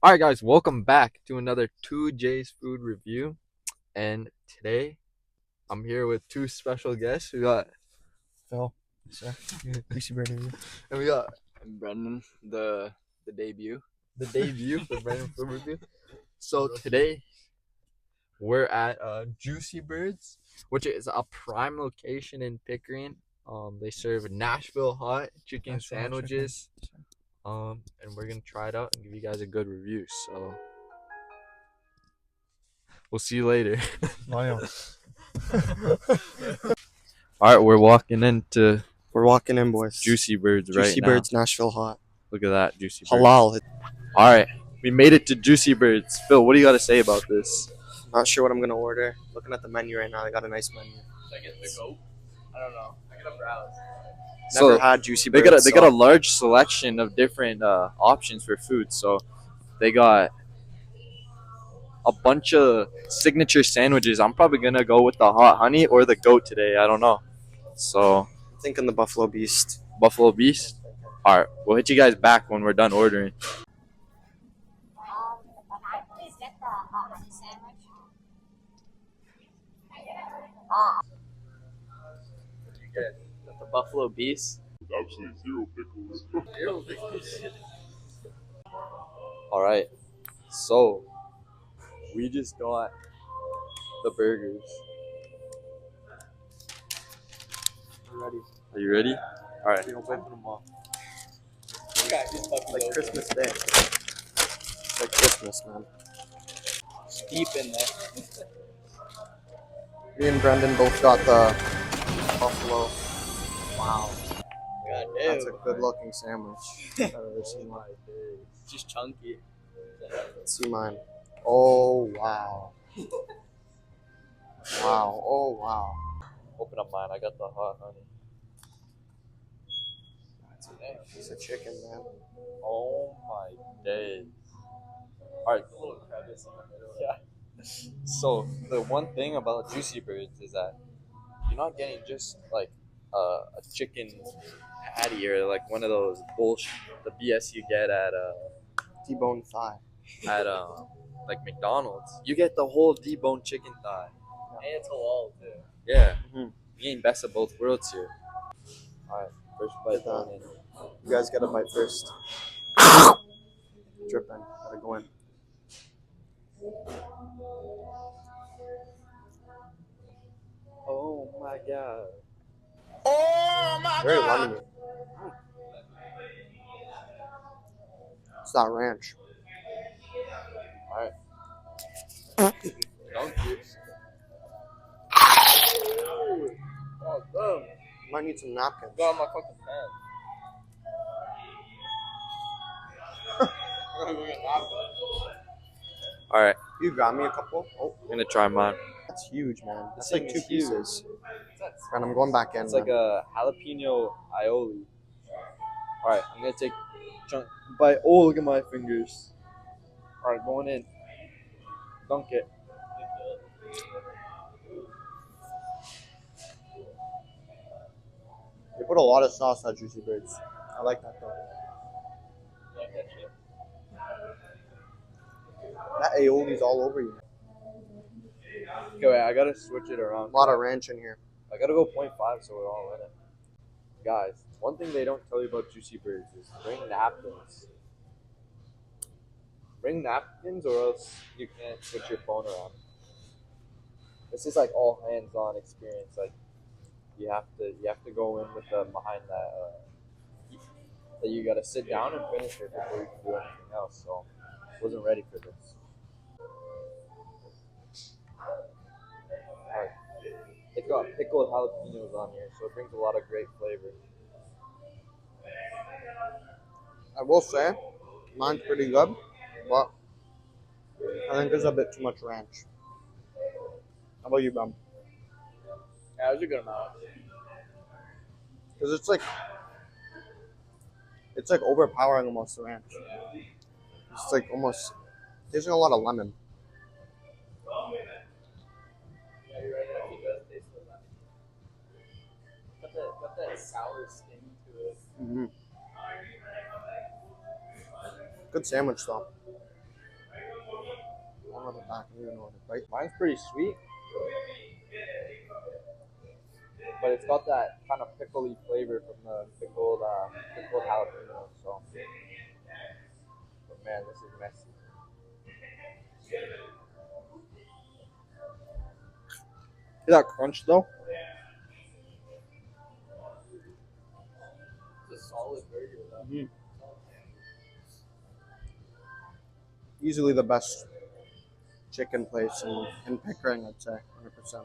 Alright guys, welcome back to another 2J's food review. And today I'm here with two special guests. We got Phil, sir, Lucy Brennan, and we got Brendan, the debut. the debut for Brennan Food Review. So today we're at Juicy Birds, which is a prime location in Pickering. They serve Nashville hot chicken sandwiches. And we're gonna try it out and give you guys a good review. So we'll see you later. Alright, we're walking in, boys. Juicy Birds right Juicy now. Birds, Nashville hot. Look at that, Juicy Birds. Halal. Alright, we made it to Juicy Birds. Phil, what do you got to say about this? Not sure what I'm gonna order. Looking at the menu right now, they got a nice menu. Should I get the goat? I don't know. I gotta browse. Never had Juicy They Birds. got a large selection of different options for food. So they got a bunch of signature sandwiches. I'm probably gonna go with the hot honey or the goat today. I don't know. So I'm thinking the Buffalo Beast. Buffalo Beast. All right, we'll hit you guys back when we're done ordering. Please get the hot honey sandwich. You get the Buffalo Beast. Absolutely zero pickles. All right, so we just got the burgers. Ready? Are you ready? All right. Don't wait for them all. Like Like Christmas Day. It's like Christmas, man. deep in there. Me and Brendan both got the Buffalo. Wow. God That's a damn. good-looking sandwich. I've ever seen one. It's just chunky. Let's see mine. Oh wow. Wow. Oh wow. Open up mine. I got the hot honey. Piece of chicken, man. Oh my days. All right. A little crevice in the middle. Yeah. So the one thing about Juicy Birds is that you're not getting just like a chicken patty or like one of those bullshit the BS you get T-bone thigh. at like McDonald's. You get the whole deboned chicken thigh. And it's halal too. Yeah. Mhm. You're getting best of both worlds here. All right. First bite going in. You guys gotta bite first. Dripping. Gotta go in. Oh my god. Very lemony. It's that ranch. All right. Dunk it. Oh, boom. Might need some napkins. Go on my fucking pan. All right. You got me a couple? Oh, I'm gonna try mine. that's huge, man. That's This like thing 2 is huge. pieces. And I'm going back in. It's like a jalapeno aioli. All right, I'm gonna take chunk bite. Oh, look at my fingers. All right, going in. Dunk it. They put a lot of sauce on Juicy Birds. I like that though. Like that shit. That aioli's all over you. Okay, wait, I gotta switch it around. A lot of ranch in here. I gotta go 0.5 so we're all in it. Guys, one thing they don't tell you about Juicy Birds is bring napkins. Bring napkins or else you can't switch your phone around. This is like all hands-on experience. Like you have to go in with the behind that you gotta sit down and finish it before you can do anything else. So wasn't ready for this. Alright. It's got pickled jalapenos on here, so it brings a lot of great flavor. I will say, mine's pretty good, but I think there's a bit too much ranch. How about you, Bum? Yeah, it was a good amount. Because it's like overpowering almost the ranch. It's like almost tasting a lot of lemon. Yeah, you're right. It actually does taste a little lemony. Got that sour sting to it. Mm-hmm. Good sandwich though. on the back. I don't even know what to bite. Mine's pretty sweet, but it's got that kind of pickly flavor from the pickled jalapeno. So, but man, this is messy. See that crunch though? It's a solid burger, though. Easily the best chicken place in Pickering, I'd say, 100%. That's pretty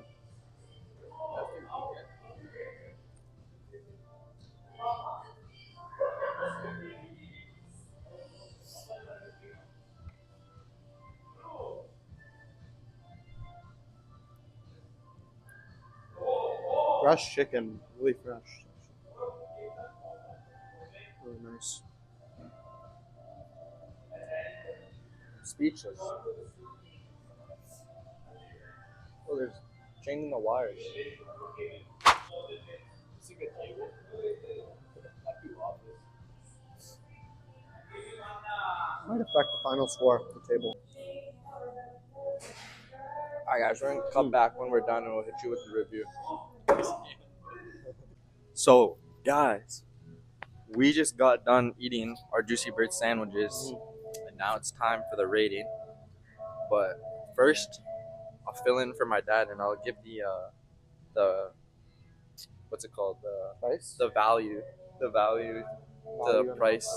good. Fresh chicken, really fresh. Really nice. Speechless. Oh, there's changing the wires. It's a good table. Happy waffles. Might affect the final score of the table. Alright, guys, we're gonna come back when we're done and we'll hit you with the review. So, guys, we just got done eating our Juicy Bird sandwiches, and now it's time for the rating. But first, I'll fill in for my dad, and I'll give the what's it called, Price? the value, the price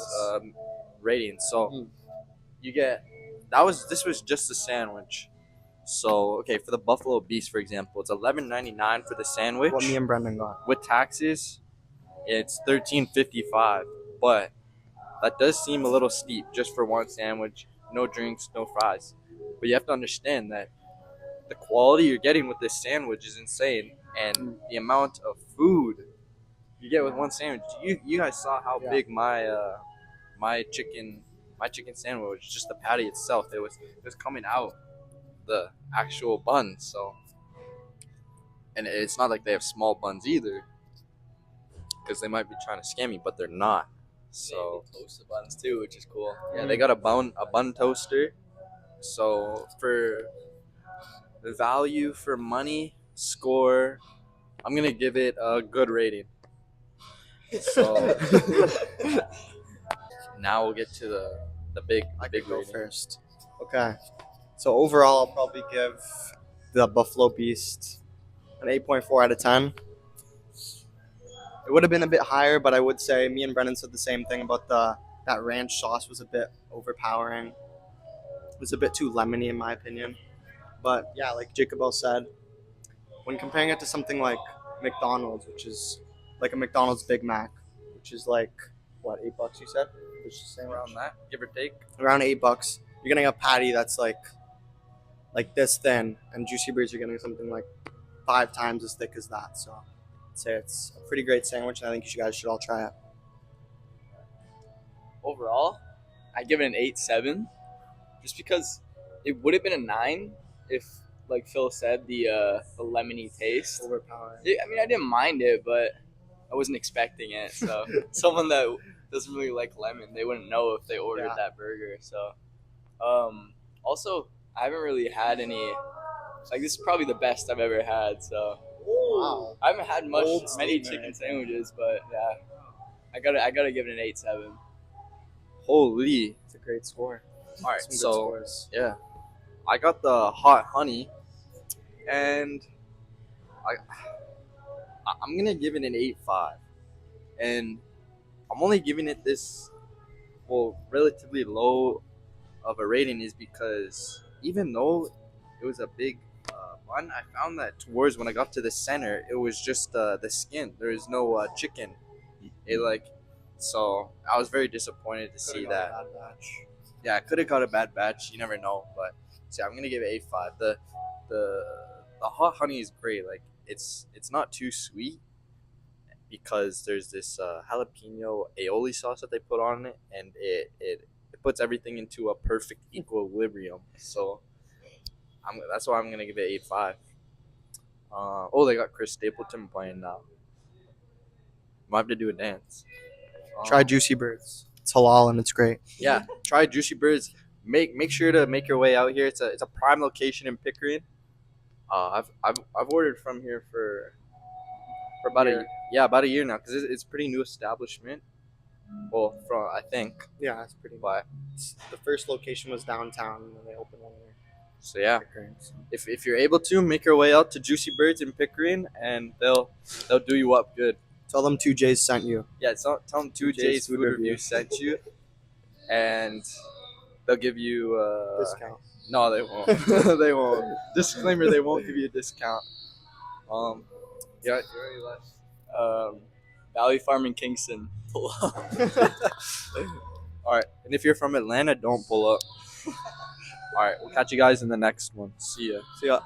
rating. So you get this was just a sandwich. So okay, for the Buffalo Beast, for example, it's $11.99 for the sandwich. What me and Brendan got. With taxes, it's $13.55. But that does seem a little steep just for one sandwich, no drinks, no fries. But you have to understand that the quality you're getting with this sandwich is insane, and the amount of food you get with one sandwich. You guys saw how big my chicken sandwich was. Just the patty itself. It was coming out the actual bun. So, and it's not like they have small buns either, because they might be trying to scam me, but they're not. So They toast the buns too, which is cool. yeah, they got a bun toaster. So for the value for money score, I'm gonna give it a good rating. So now we'll get to the big Go rating. first. Okay. So overall, I'll probably give the Buffalo Beast an 8.4 out of 10. It would have been a bit higher, but I would say me and Brendan said the same thing about that ranch sauce was a bit overpowering. It was a bit too lemony in my opinion. But yeah, like Jacobel said, when comparing it to something like McDonald's, which is like a McDonald's Big Mac, which is like what, $8 you said? Which is Around that, give or take. around $8. You're getting a patty that's like this thin, and Juicy Birds you're getting something like 5 times as thick as that. So I'd say it's a pretty great sandwich, and I think you guys should all try it. Overall, I give it an 8.7, just because it would have been a 9 if, like Phil said, the lemony taste. Overpowering. I mean, I didn't mind it, but I wasn't expecting it. So someone that doesn't really like lemon, they wouldn't know if they ordered that burger. So, also, I haven't really had any. Like, this is probably the best I've ever had. So Wow. I haven't had Bold many statement. chicken sandwiches, but yeah, I gotta give it an 8.7. Holy! It's a great score. All right, Some good so scores. yeah, I got the hot honey, and I'm gonna give it an 8.5, and I'm only giving it this relatively low of a rating is because even though it was a big bun, I found that towards when I got to the center, it was just the skin. There is no chicken. So I was very disappointed to see that. Bad batch. Yeah, I could have got a bad batch. You never know, but see, I'm gonna give it 8.5. The hot honey is great. Like it's not too sweet because there's this jalapeno aioli sauce that they put on it, and it puts everything into a perfect equilibrium. So that's why I'm gonna give it 8.5. They got Chris Stapleton playing now. Might have to do a dance. Try Juicy Birds. It's halal and it's great. Yeah, try Juicy Birds. make sure to make your way out here. It's a prime location in Pickering. I've ordered from here for about about a year now because it's a pretty new establishment. Well, from I think. Yeah, that's pretty. But The first location was downtown, and then they opened one there. so yeah, Pickering, so. if you're able to make your way out to Juicy Birds in Pickering, and they'll do you up good. Tell them 2J's sent you. Yeah, tell them 2J's Food Review sent you, and they'll give you Discount. No, they won't. They won't. Disclaimer: they won't give you a discount. Yeah, you already left. Valley Farm in Kingston. Pull up. All right, and if you're from Atlanta, don't pull up. All right, we'll catch you guys in the next one. See ya. See ya.